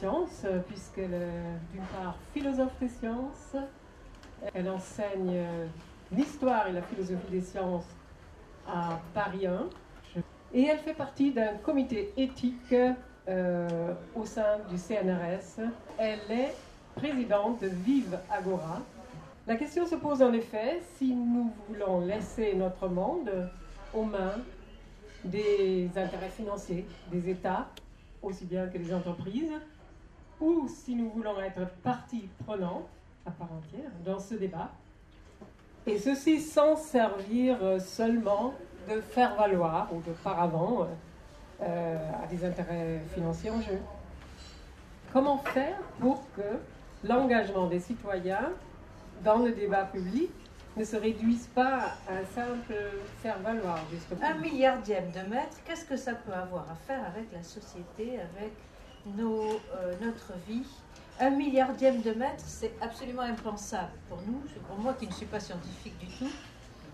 sciences, puisqu'elle est d'une part philosophe des sciences, elle enseigne l'histoire et la philosophie des sciences à Paris 1, et elle fait partie d'un comité éthique au sein du CNRS. Elle est présidente de Vive Agora. La question se pose en effet si nous voulons laisser notre monde aux mains des intérêts financiers, des États, aussi bien que des entreprises, ou si nous voulons être partie prenante à part entière dans ce débat, et ceci sans servir seulement de faire valoir ou de paravent à des intérêts financiers en jeu. Comment faire pour que l'engagement des citoyens dans le débat public ne se réduise pas à un simple faire-valoir justement. 1 milliardième de mètre, qu'est-ce que ça peut avoir à faire avec la société, avec notre vie? 1 milliardième de mètre, c'est absolument impensable pour nous, pour moi qui ne suis pas scientifique du tout.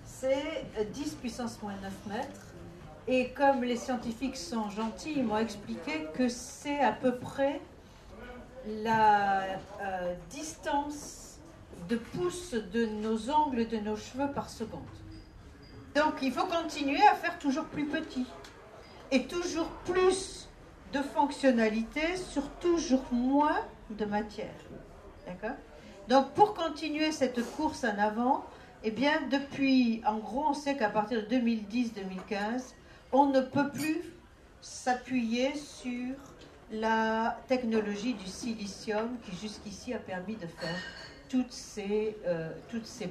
C'est 10 puissance moins 9 mètres. Et comme les scientifiques sont gentils, ils m'ont expliqué que c'est à peu près la distance de pouces de nos ongles, de nos cheveux par seconde. Donc il faut continuer à faire toujours plus petit et toujours plus de fonctionnalités sur toujours moins de matière. D'accord ? Donc pour continuer cette course en avant, eh bien depuis, en gros, on sait qu'à partir de 2010-2015, on ne peut plus s'appuyer sur la technologie du silicium qui jusqu'ici a permis de faire toutes ces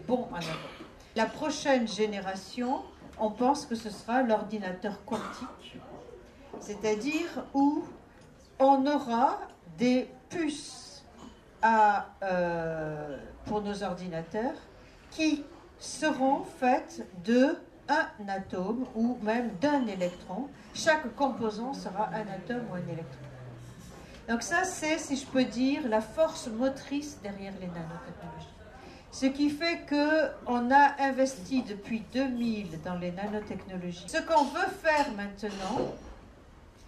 bons en avant. La prochaine génération, on pense que ce sera l'ordinateur quantique, c'est-à-dire où on aura des puces pour nos ordinateurs qui seront faites de un atome ou même d'un électron. Chaque composant sera un atome ou un électron. Donc ça, c'est, si je peux dire, la force motrice derrière les nanotechnologies. Ce qui fait qu'on a investi depuis 2000 dans les nanotechnologies. Ce qu'on veut faire maintenant,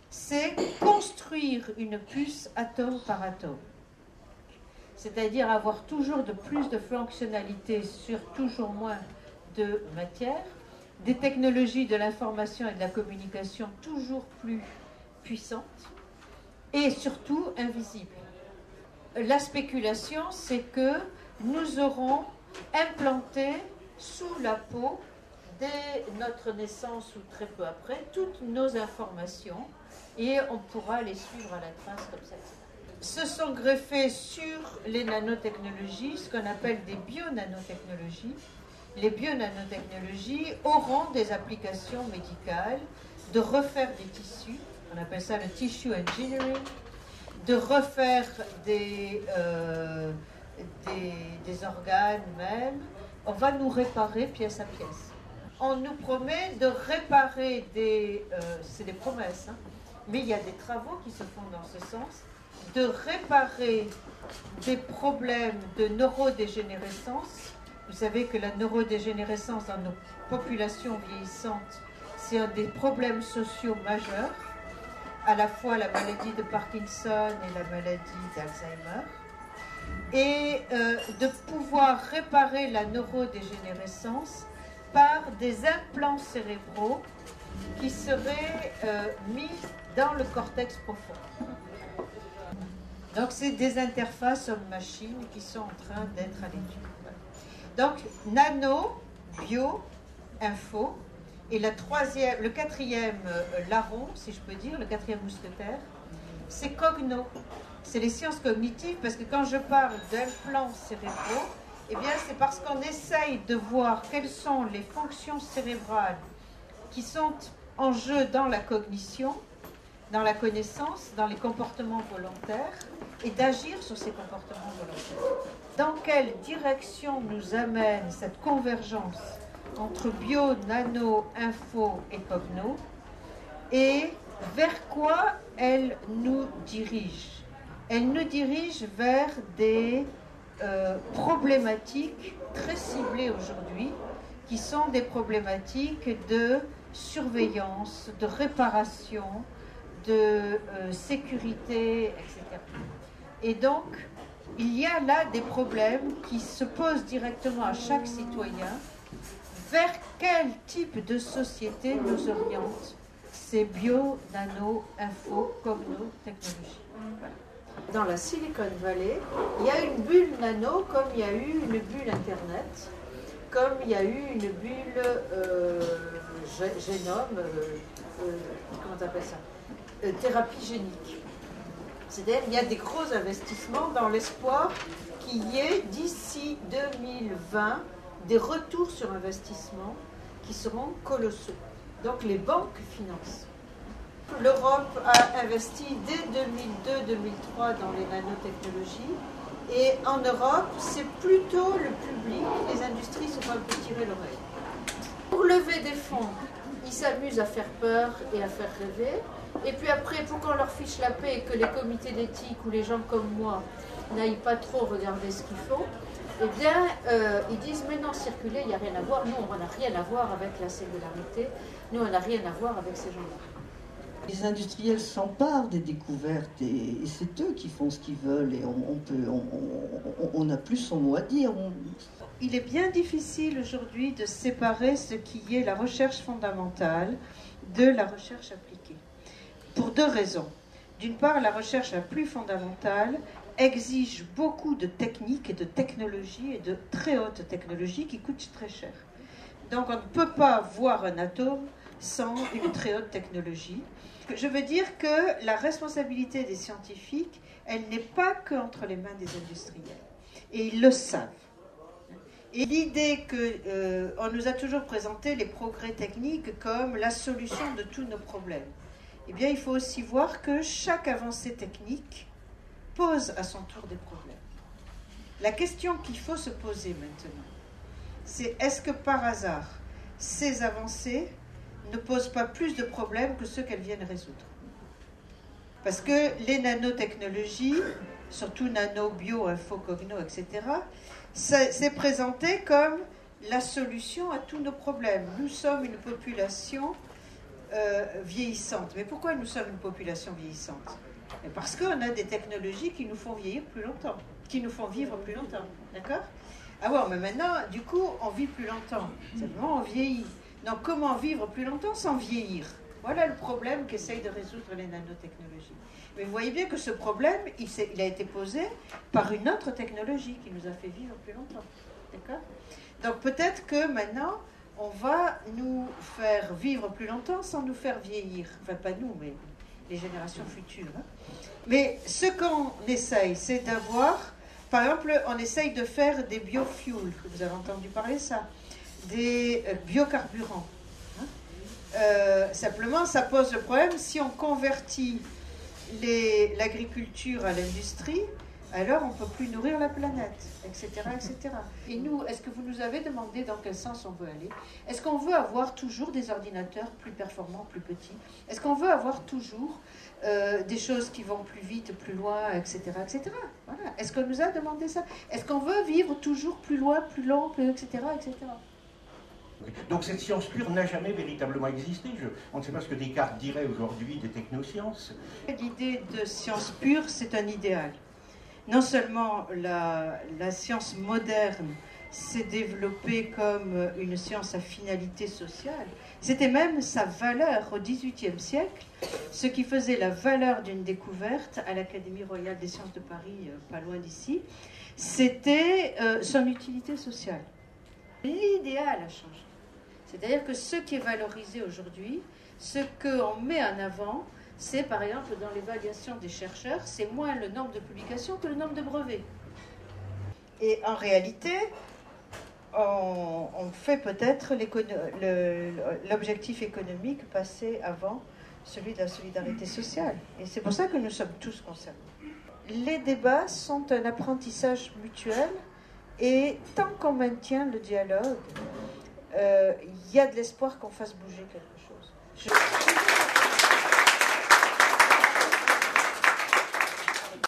c'est construire une puce atome par atome. C'est-à-dire avoir toujours plus de fonctionnalités sur toujours moins de matière, des technologies de l'information et de la communication toujours plus puissantes, et surtout invisible. La spéculation, c'est que nous aurons implanté sous la peau, dès notre naissance ou très peu après, toutes nos informations et on pourra les suivre à la trace comme ça. Se sont greffés sur les nanotechnologies, ce qu'on appelle des bio-nanotechnologies. Les bio-nanotechnologies auront des applications médicales, de refaire des tissus, on appelle ça le tissue engineering, de refaire des organes même. On va nous réparer pièce à pièce. On nous promet de réparer c'est des promesses, hein, mais il y a des travaux qui se font dans ce sens, de réparer des problèmes de neurodégénérescence. Vous savez que la neurodégénérescence dans nos populations vieillissantes, c'est un des problèmes sociaux majeurs, à la fois la maladie de Parkinson et la maladie d'Alzheimer, et de pouvoir réparer la neurodégénérescence par des implants cérébraux qui seraient mis dans le cortex profond. Donc c'est des interfaces homme-machine qui sont en train d'être à l'étude. Donc nano, bio, info, et le quatrième larron, si je peux dire, le quatrième mousquetaire, c'est cogno. C'est les sciences cognitives, parce que quand je parle d'implants cérébraux, eh bien c'est parce qu'on essaye de voir quelles sont les fonctions cérébrales qui sont en jeu dans la cognition, dans la connaissance, dans les comportements volontaires, et d'agir sur ces comportements volontaires. Dans quelle direction nous amène cette convergence entre bio, nano, info et cogno, et vers quoi elle nous dirige? Elle nous dirige vers des problématiques très ciblées aujourd'hui, qui sont des problématiques de surveillance, de réparation, de sécurité, etc. Et donc, il y a là des problèmes qui se posent directement à chaque citoyen. Vers quel type de société nous orientent ces bio, nano, info, cogno, technologies? Voilà. Dans la Silicon Valley, il y a une bulle nano comme il y a eu une bulle Internet, comme il y a eu une bulle génome, comment on appelle ça, thérapie génique. C'est-à-dire qu'il y a des gros investissements dans l'espoir qu'il y ait d'ici 2020 des retours sur investissement qui seront colossaux. Donc les banques financent. L'Europe a investi dès 2002-2003 dans les nanotechnologies et en Europe, c'est plutôt le public, les industries se font un peu tirer l'oreille. Pour lever des fonds, ils s'amusent à faire peur et à faire rêver. Et puis après, pour qu'on leur fiche la paix et que les comités d'éthique ou les gens comme moi n'aillent pas trop regarder ce qu'ils font, eh bien, ils disent, mais non, circuler, il n'y a rien à voir. Nous, on n'a rien à voir avec la singularité. Nous, on n'a rien à voir avec ces gens-là. Les industriels s'emparent des découvertes et c'est eux qui font ce qu'ils veulent et on n'a plus son mot à dire. Il est bien difficile aujourd'hui de séparer ce qui est la recherche fondamentale de la recherche appliquée. Pour deux raisons. D'une part, la recherche la plus fondamentale exige beaucoup de techniques et de technologies et de très hautes technologies qui coûtent très cher. Donc on ne peut pas voir un atome sans une très haute technologie. Je veux dire que la responsabilité des scientifiques, elle n'est pas qu'entre les mains des industriels. Et ils le savent. Et l'idée qu'on nous a toujours présenté les progrès techniques comme la solution de tous nos problèmes, eh bien, il faut aussi voir que chaque avancée technique pose à son tour des problèmes. La question qu'il faut se poser maintenant, c'est est-ce que par hasard, ces avancées ne posent pas plus de problèmes que ceux qu'elles viennent résoudre? Parce que les nanotechnologies, surtout nano, bio, info, cogno, etc., c'est présenté comme la solution à tous nos problèmes. Nous sommes une population vieillissante. Mais pourquoi nous sommes une population vieillissante? Parce qu'on a des technologies qui nous font vieillir plus longtemps, qui nous font vivre plus longtemps. D'accord? Ah bon, mais maintenant, du coup, on vit plus longtemps. Simplement, on vieillit. Donc, comment vivre plus longtemps sans vieillir? Voilà le problème qu'essayent de résoudre les nanotechnologies. Mais vous voyez bien que ce problème, il a été posé par une autre technologie qui nous a fait vivre plus longtemps. D'accord? Donc, peut-être que maintenant, on va nous faire vivre plus longtemps sans nous faire vieillir. Enfin, pas nous, mais les générations futures. Hein. Mais ce qu'on essaye, c'est d'avoir... Par exemple, on essaye de faire des biofuels. Vous avez entendu parler de ça. Des biocarburants. Simplement, ça pose le problème, si on convertit l'agriculture à l'industrie, alors on ne peut plus nourrir la planète, etc., etc. Et nous, est-ce que vous nous avez demandé dans quel sens on veut aller? Est-ce qu'on veut avoir toujours des ordinateurs plus performants, plus petits? Est-ce qu'on veut avoir toujours des choses qui vont plus vite, plus loin, etc., etc. Voilà. Est-ce qu'on nous a demandé ça? Est-ce qu'on veut vivre toujours plus loin, plus lent, plus, etc., etc. Donc cette science pure n'a jamais véritablement existé. On ne sait pas ce que Descartes dirait aujourd'hui des technosciences. L'idée de science pure, c'est un idéal. Non seulement la science moderne s'est développée comme une science à finalité sociale, c'était même sa valeur au XVIIIe siècle, ce qui faisait la valeur d'une découverte à l'Académie royale des sciences de Paris, pas loin d'ici, c'était son utilité sociale. L'idéal a changé. C'est-à-dire que ce qui est valorisé aujourd'hui, ce qu'on met en avant, c'est par exemple dans l'évaluation des chercheurs, c'est moins le nombre de publications que le nombre de brevets. Et en réalité, on fait peut-être l'objectif économique passer avant celui de la solidarité sociale. Et c'est pour ça que nous sommes tous concernés. Les débats sont un apprentissage mutuel et tant qu'on maintient le dialogue, il y a de l'espoir qu'on fasse bouger quelque chose.